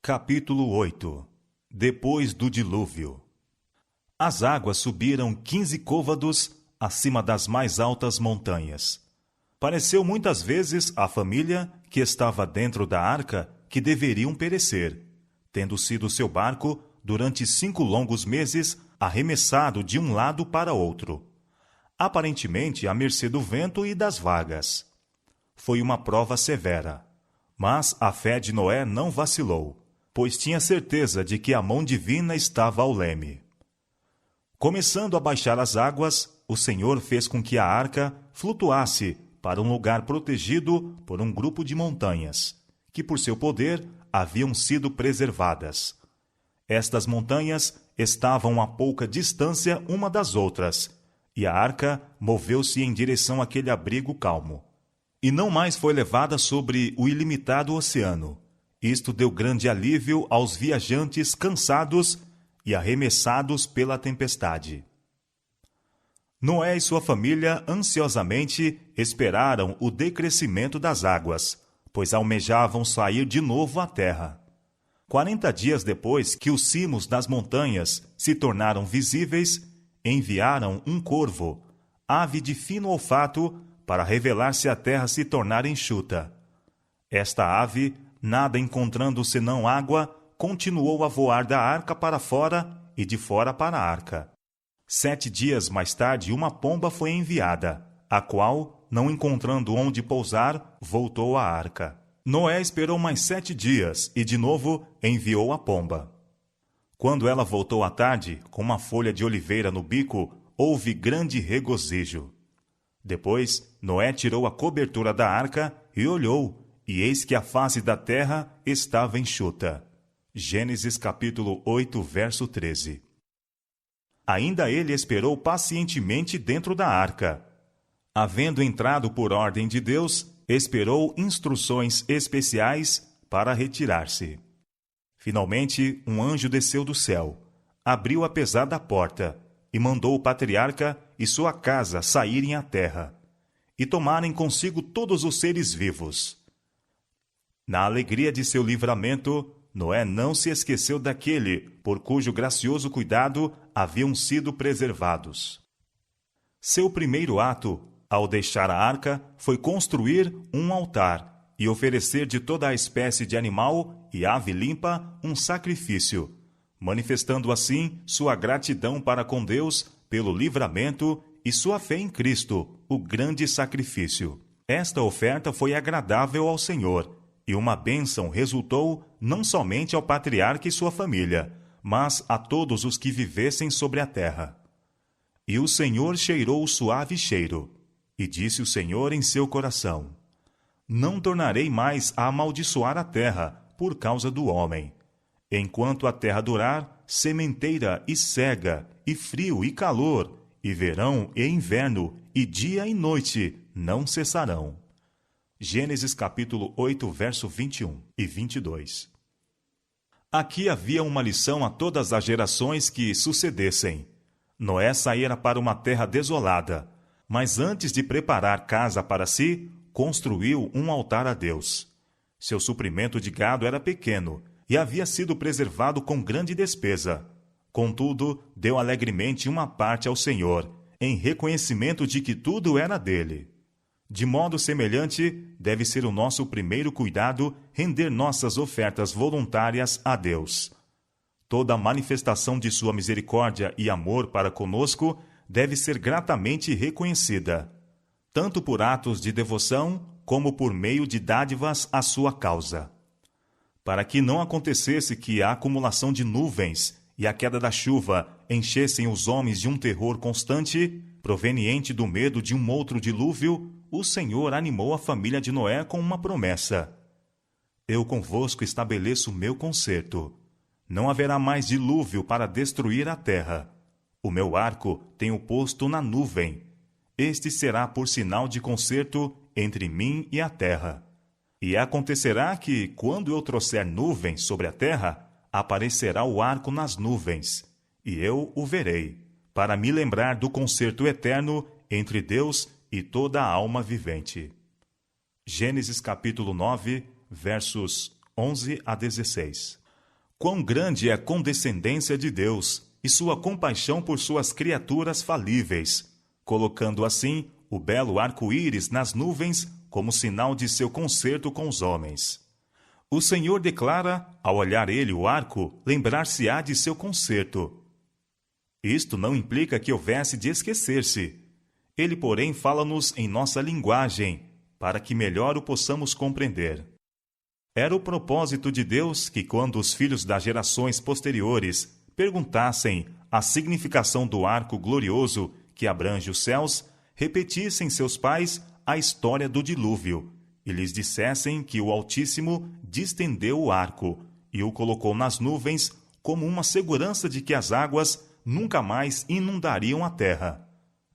Capítulo 8. Depois do dilúvio. As águas subiram 15 côvados acima das mais altas montanhas. Pareceu muitas vezes à família que estava dentro da arca que deveriam perecer, tendo sido seu barco, durante 5 longos meses, arremessado de um lado para outro, aparentemente à mercê do vento e das vagas. Foi uma prova severa, mas a fé de Noé não vacilou, pois tinha certeza de que a mão divina estava ao leme. Começando a baixar as águas, o Senhor fez com que a arca flutuasse para um lugar protegido por um grupo de montanhas, que por seu poder haviam sido preservadas. Estas montanhas estavam a pouca distância uma das outras, e a arca moveu-se em direção àquele abrigo calmo. E não mais foi levada sobre o ilimitado oceano. Isto deu grande alívio aos viajantes cansados e arremessados pela tempestade. Noé e sua família ansiosamente esperaram o decrescimento das águas, pois almejavam sair de novo à terra. 40 dias depois que os cimos das montanhas se tornaram visíveis, enviaram um corvo, ave de fino olfato, para revelar se a terra se tornar enxuta. Esta ave, nada encontrando senão água, continuou a voar da arca para fora e de fora para a arca. 7 dias mais tarde, uma pomba foi enviada, a qual, não encontrando onde pousar, voltou à arca. Noé esperou mais 7 dias e, de novo, enviou a pomba. Quando ela voltou à tarde, com uma folha de oliveira no bico, houve grande regozijo. Depois, Noé tirou a cobertura da arca e olhou, e eis que a face da terra estava enxuta. Gênesis capítulo 8, verso 13. Ainda ele esperou pacientemente dentro da arca. Havendo entrado por ordem de Deus, esperou instruções especiais para retirar-se. Finalmente, um anjo desceu do céu, abriu a pesada porta e mandou o patriarca e sua casa saírem à terra, e tomarem consigo todos os seres vivos. Na alegria de seu livramento, Noé não se esqueceu daquele por cujo gracioso cuidado haviam sido preservados. Seu primeiro ato, ao deixar a arca, foi construir um altar e oferecer de toda a espécie de animal e ave limpa um sacrifício, manifestando assim sua gratidão para com Deus pelo livramento e sua fé em Cristo, o grande sacrifício. Esta oferta foi agradável ao Senhor, e uma bênção resultou não somente ao patriarca e sua família, mas a todos os que vivessem sobre a terra. E o Senhor cheirou o suave cheiro, e disse o Senhor em seu coração: Não tornarei mais a amaldiçoar a terra por causa do homem. Enquanto a terra durar, sementeira e cega, e frio e calor, e verão e inverno, e dia e noite não cessarão. Gênesis capítulo 8, verso 21 e 22. Aqui havia uma lição a todas as gerações que sucedessem. Noé saíra para uma terra desolada, mas antes de preparar casa para si, construiu um altar a Deus. Seu suprimento de gado era pequeno e havia sido preservado com grande despesa. Contudo, deu alegremente uma parte ao Senhor, em reconhecimento de que tudo era dele. De modo semelhante, deve ser o nosso primeiro cuidado render nossas ofertas voluntárias a Deus. Toda manifestação de sua misericórdia e amor para conosco deve ser gratamente reconhecida, tanto por atos de devoção como por meio de dádivas à sua causa. Para que não acontecesse que a acumulação de nuvens e a queda da chuva enchessem os homens de um terror constante, proveniente do medo de um outro dilúvio, o Senhor animou a família de Noé com uma promessa: Eu convosco estabeleço o meu concerto. Não haverá mais dilúvio para destruir a terra. O meu arco tenho posto na nuvem. Este será por sinal de concerto entre mim e a terra. E acontecerá que, quando eu trouxer nuvens sobre a terra, aparecerá o arco nas nuvens, e eu o verei, para me lembrar do concerto eterno entre Deus e toda a alma vivente. Gênesis capítulo 9, versos 11 a 16. Quão grande é a condescendência de Deus e sua compaixão por suas criaturas falíveis, colocando assim o belo arco-íris nas nuvens como sinal de seu concerto com os homens. O Senhor declara, ao olhar ele o arco, lembrar-se-á de seu concerto. Isto não implica que houvesse de esquecer-se. Ele, porém, fala-nos em nossa linguagem, para que melhor o possamos compreender. Era o propósito de Deus que, quando os filhos das gerações posteriores perguntassem a significação do arco glorioso que abrange os céus, repetissem seus pais a história do dilúvio e lhes dissessem que o Altíssimo distendeu o arco e o colocou nas nuvens como uma segurança de que as águas nunca mais inundariam a terra.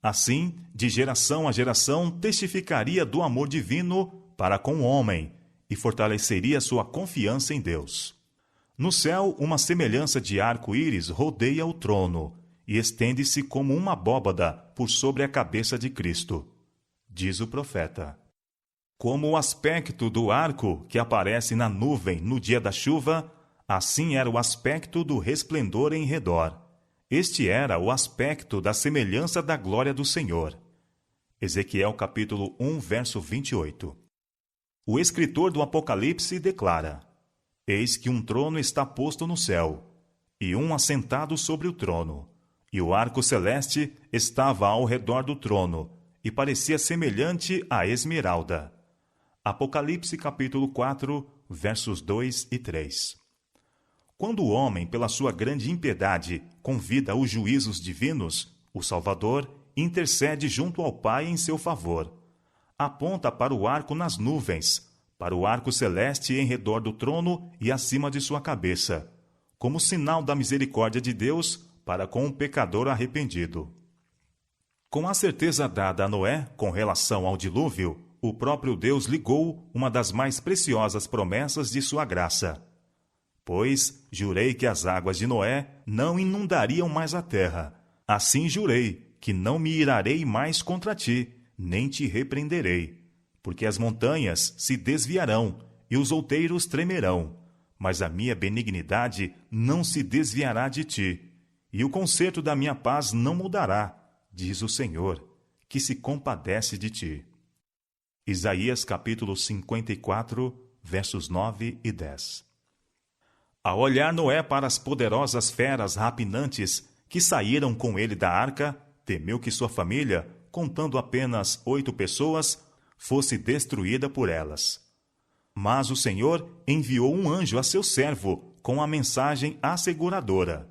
Assim, de geração a geração, testificaria do amor divino para com o homem e fortaleceria sua confiança em Deus. No céu, uma semelhança de arco-íris rodeia o trono e estende-se como uma abóbada por sobre a cabeça de Cristo. Diz o profeta. Como o aspecto do arco que aparece na nuvem no dia da chuva, assim era o aspecto do resplendor em redor. Este era o aspecto da semelhança da glória do Senhor. Ezequiel capítulo 1, verso 28. O escritor do Apocalipse declara: Eis que um trono está posto no céu, e um assentado sobre o trono, e o arco celeste estava ao redor do trono, e parecia semelhante à esmeralda. Apocalipse capítulo 4, versos 2 e 3. Quando o homem, pela sua grande impiedade, convida os juízos divinos, o Salvador intercede junto ao Pai em seu favor. Aponta para o arco nas nuvens, para o arco celeste em redor do trono e acima de sua cabeça, como sinal da misericórdia de Deus para com o pecador arrependido. Com a certeza dada a Noé com relação ao dilúvio, o próprio Deus ligou uma das mais preciosas promessas de sua graça. Pois jurei que as águas de Noé não inundariam mais a terra. Assim jurei que não me irarei mais contra ti, nem te repreenderei, porque as montanhas se desviarão e os outeiros tremerão, mas a minha benignidade não se desviará de ti, e o conserto da minha paz não mudará, diz o Senhor, que se compadece de ti. Isaías capítulo 54, versos 9 e 10. Ao olhar Noé para as poderosas feras rapinantes que saíram com ele da arca, temeu que sua família, contando apenas 8 pessoas, fosse destruída por elas. Mas o Senhor enviou um anjo a seu servo com a mensagem asseguradora: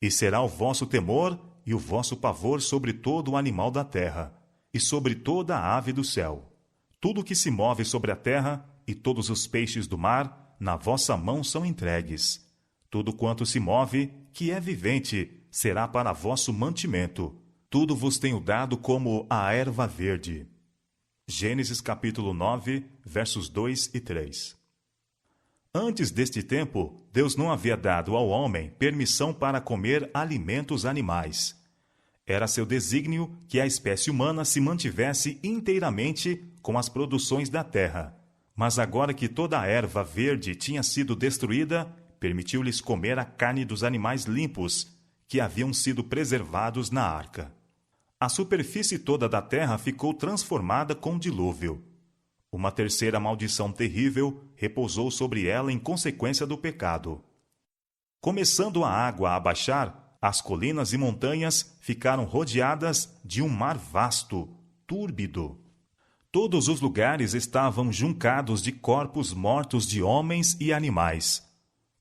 E será o vosso temor e o vosso pavor sobre todo o animal da terra, e sobre toda a ave do céu. Tudo que se move sobre a terra e todos os peixes do mar, na vossa mão são entregues. Tudo quanto se move, que é vivente, será para vosso mantimento. Tudo vos tenho dado como a erva verde. Gênesis capítulo 9, versos 2 e 3. Antes deste tempo, Deus não havia dado ao homem permissão para comer alimentos animais. Era seu desígnio que a espécie humana se mantivesse inteiramente com as produções da terra. Mas agora que toda a erva verde tinha sido destruída, permitiu-lhes comer a carne dos animais limpos, que haviam sido preservados na arca. A superfície toda da terra ficou transformada com o dilúvio. Uma terceira maldição terrível repousou sobre ela em consequência do pecado. Começando a água a baixar, as colinas e montanhas ficaram rodeadas de um mar vasto, túrbido. Todos os lugares estavam juncados de corpos mortos de homens e animais.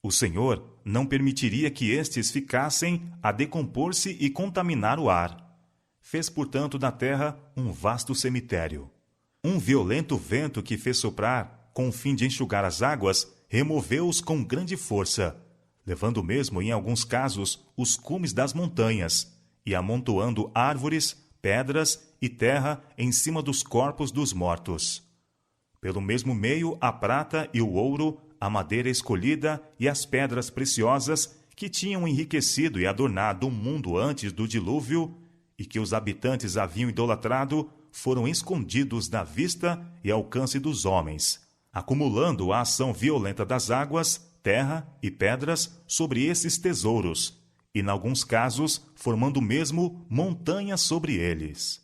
O Senhor não permitiria que estes ficassem a decompor-se e contaminar o ar. Fez, portanto, da terra um vasto cemitério. Um violento vento que fez soprar, com o fim de enxugar as águas, removeu-os com grande força, levando mesmo, em alguns casos, os cumes das montanhas, e amontoando árvores, pedras e terra em cima dos corpos dos mortos. Pelo mesmo meio, a prata e o ouro, a madeira escolhida e as pedras preciosas que tinham enriquecido e adornado o mundo antes do dilúvio e que os habitantes haviam idolatrado, foram escondidos da vista e alcance dos homens, acumulando a ação violenta das águas, terra e pedras sobre esses tesouros, e, em alguns casos, formando mesmo montanhas sobre eles.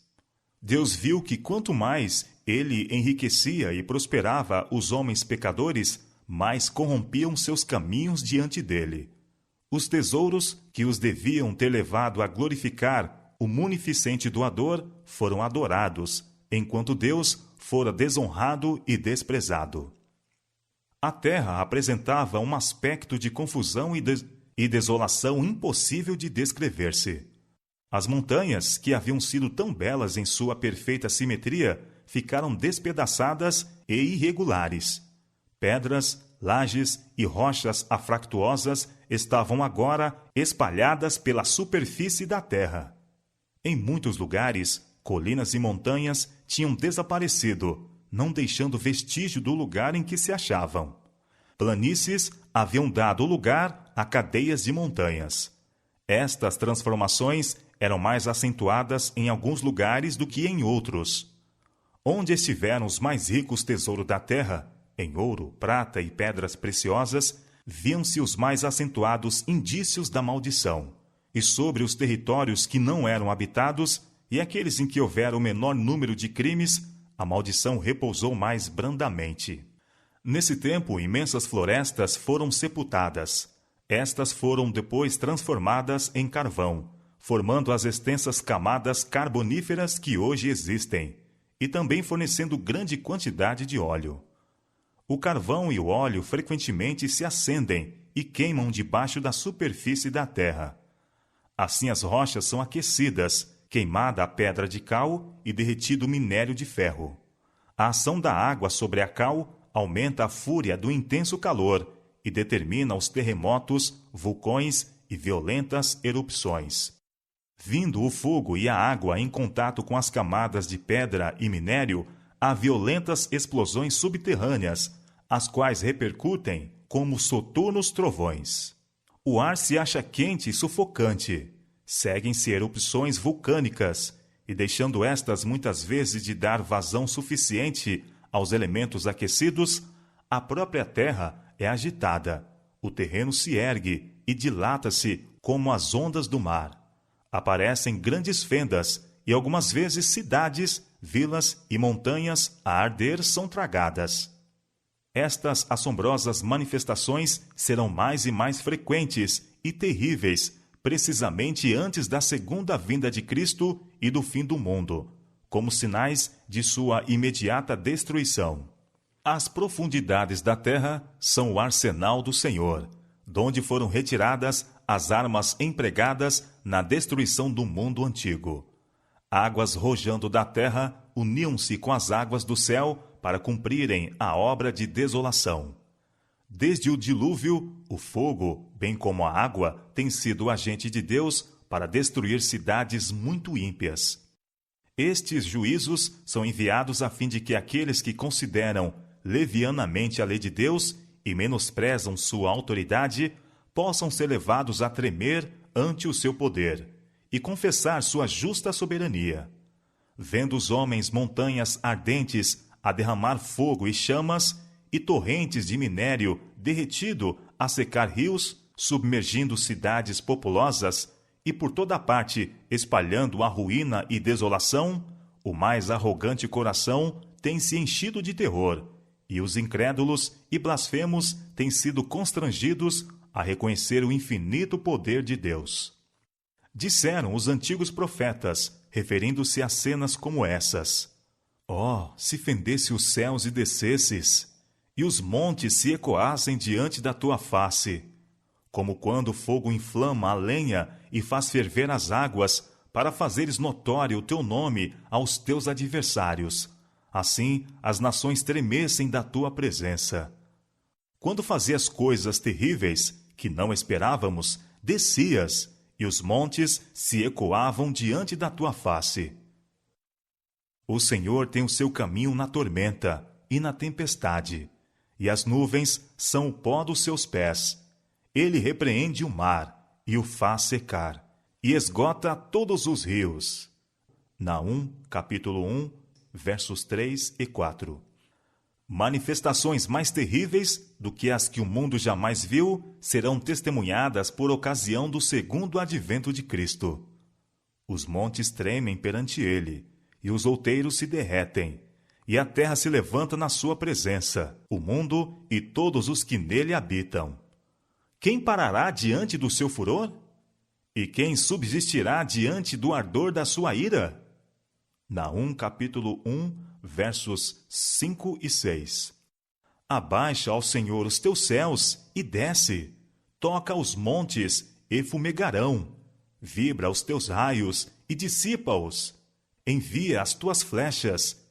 Deus viu que quanto mais ele enriquecia e prosperava os homens pecadores, mais corrompiam seus caminhos diante dele. Os tesouros que os deviam ter levado a glorificar o munificente doador foram adorados, enquanto Deus fora desonrado e desprezado. A terra apresentava um aspecto de confusão e desolação impossível de descrever-se. As montanhas, que haviam sido tão belas em sua perfeita simetria, ficaram despedaçadas e irregulares. Pedras, lajes e rochas afractuosas estavam agora espalhadas pela superfície da terra. Em muitos lugares, colinas e montanhas tinham desaparecido, não deixando vestígio do lugar em que se achavam. Planícies haviam dado lugar a cadeias de montanhas. Estas transformações eram mais acentuadas em alguns lugares do que em outros. Onde estiveram os mais ricos tesouros da terra, em ouro, prata e pedras preciosas, viam-se os mais acentuados indícios da maldição. E sobre os territórios que não eram habitados e aqueles em que houvera o menor número de crimes, a maldição repousou mais brandamente. Nesse tempo, imensas florestas foram sepultadas. Estas foram depois transformadas em carvão, formando as extensas camadas carboníferas que hoje existem, e também fornecendo grande quantidade de óleo. O carvão e o óleo frequentemente se acendem e queimam debaixo da superfície da terra. Assim as rochas são aquecidas, queimada a pedra de cal e derretido o minério de ferro. A ação da água sobre a cal aumenta a fúria do intenso calor e determina os terremotos, vulcões e violentas erupções. Vindo o fogo e a água em contato com as camadas de pedra e minério, há violentas explosões subterrâneas, as quais repercutem como soturnos trovões. O ar se acha quente e sufocante. Seguem-se erupções vulcânicas, e deixando estas muitas vezes de dar vazão suficiente aos elementos aquecidos, a própria terra é agitada, o terreno se ergue e dilata-se como as ondas do mar. Aparecem grandes fendas e algumas vezes cidades, vilas e montanhas a arder são tragadas. Estas assombrosas manifestações serão mais e mais frequentes e terríveis, precisamente antes da segunda vinda de Cristo e do fim do mundo, como sinais de sua imediata destruição. As profundidades da terra são o arsenal do Senhor, donde foram retiradas as armas empregadas na destruição do mundo antigo. Águas rojando da terra uniam-se com as águas do céu para cumprirem a obra de desolação. Desde o dilúvio, o fogo, bem como a água, tem sido o agente de Deus para destruir cidades muito ímpias. Estes juízos são enviados a fim de que aqueles que consideram levianamente a lei de Deus e menosprezam sua autoridade possam ser levados a tremer ante o seu poder e confessar sua justa soberania. Vendo os homens montanhas ardentes a derramar fogo e chamas, e torrentes de minério derretido a secar rios, submergindo cidades populosas, e por toda parte espalhando a ruína e desolação, o mais arrogante coração tem se enchido de terror, e os incrédulos e blasfemos têm sido constrangidos a reconhecer o infinito poder de Deus. Disseram os antigos profetas, referindo-se a cenas como essas: Oh, se fendesse os céus e descesses, e os montes se ecoassem diante da tua face, como quando o fogo inflama a lenha e faz ferver as águas, para fazeres notório o teu nome aos teus adversários. Assim as nações tremessem da tua presença. Quando fazias coisas terríveis que não esperávamos, descias, e os montes se ecoavam diante da tua face. O Senhor tem o seu caminho na tormenta e na tempestade, e as nuvens são o pó dos seus pés. Ele repreende o mar e o faz secar, e esgota todos os rios. Naum, capítulo 1, versos 3 e 4. Manifestações mais terríveis do que as que o mundo jamais viu serão testemunhadas por ocasião do segundo advento de Cristo. Os montes tremem perante ele, e os outeiros se derretem, e a terra se levanta na sua presença, o mundo e todos os que nele habitam. Quem parará diante do seu furor? E quem subsistirá diante do ardor da sua ira? Naum capítulo 1, versos 5 e 6. Abaixa ao Senhor os teus céus e desce. Toca os montes e fumegarão. Vibra os teus raios e dissipa-os. Envia as tuas flechas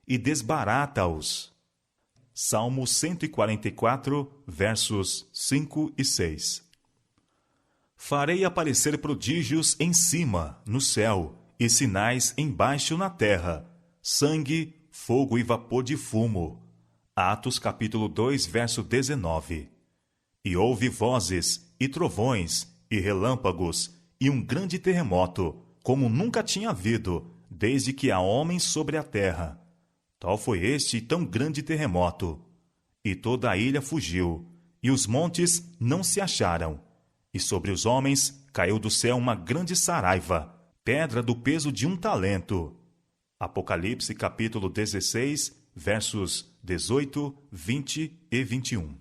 e desbarata-os. Salmo 144, versos 5 e 6. Farei aparecer prodígios em cima, no céu, e sinais embaixo na terra, sangue, fogo e vapor de fumo. Atos capítulo 2, verso 19. E houve vozes, e trovões, e relâmpagos, e um grande terremoto, como nunca tinha havido, desde que há homens sobre a terra. Tal foi este tão grande terremoto. E toda a ilha fugiu, e os montes não se acharam. E sobre os homens caiu do céu uma grande saraiva, pedra do peso de 1 talento. Apocalipse capítulo 16, versos 18, 20 e 21.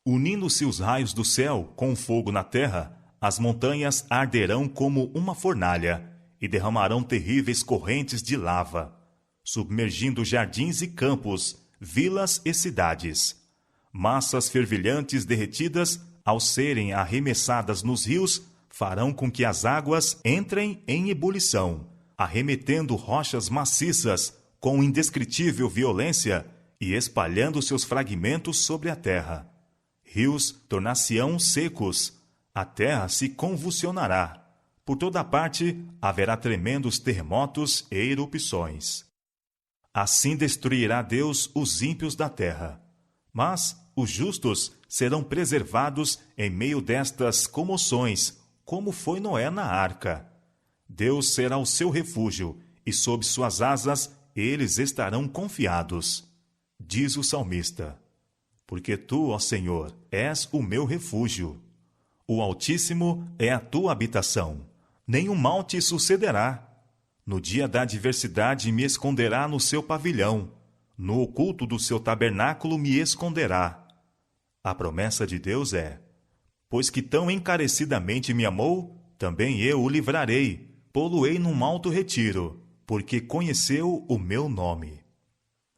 Unindo-se os raios do céu com o fogo na terra, as montanhas arderão como uma fornalha e derramarão terríveis correntes de lava, submergindo jardins e campos, vilas e cidades. Massas fervilhantes derretidas, ao serem arremessadas nos rios, farão com que as águas entrem em ebulição, arremetendo rochas maciças com indescritível violência e espalhando seus fragmentos sobre a terra. Rios tornar-se-ão secos, a terra se convulsionará. Por toda parte haverá tremendos terremotos e erupções. Assim destruirá Deus os ímpios da terra. Mas os justos serão preservados em meio destas comoções, como foi Noé na arca. Deus será o seu refúgio, e sob suas asas eles estarão confiados. Diz o salmista: porque tu, ó Senhor, és o meu refúgio. O Altíssimo é a tua habitação. Nenhum mal te sucederá. No dia da adversidade me esconderá no seu pavilhão. No oculto do seu tabernáculo me esconderá. A promessa de Deus é: pois que tão encarecidamente me amou, também eu o livrarei, pô-lo-ei num alto retiro, porque conheceu o meu nome.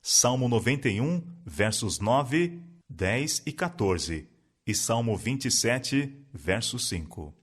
Salmo 91, versos 9, 10 e 14, e Salmo 27, verso 5.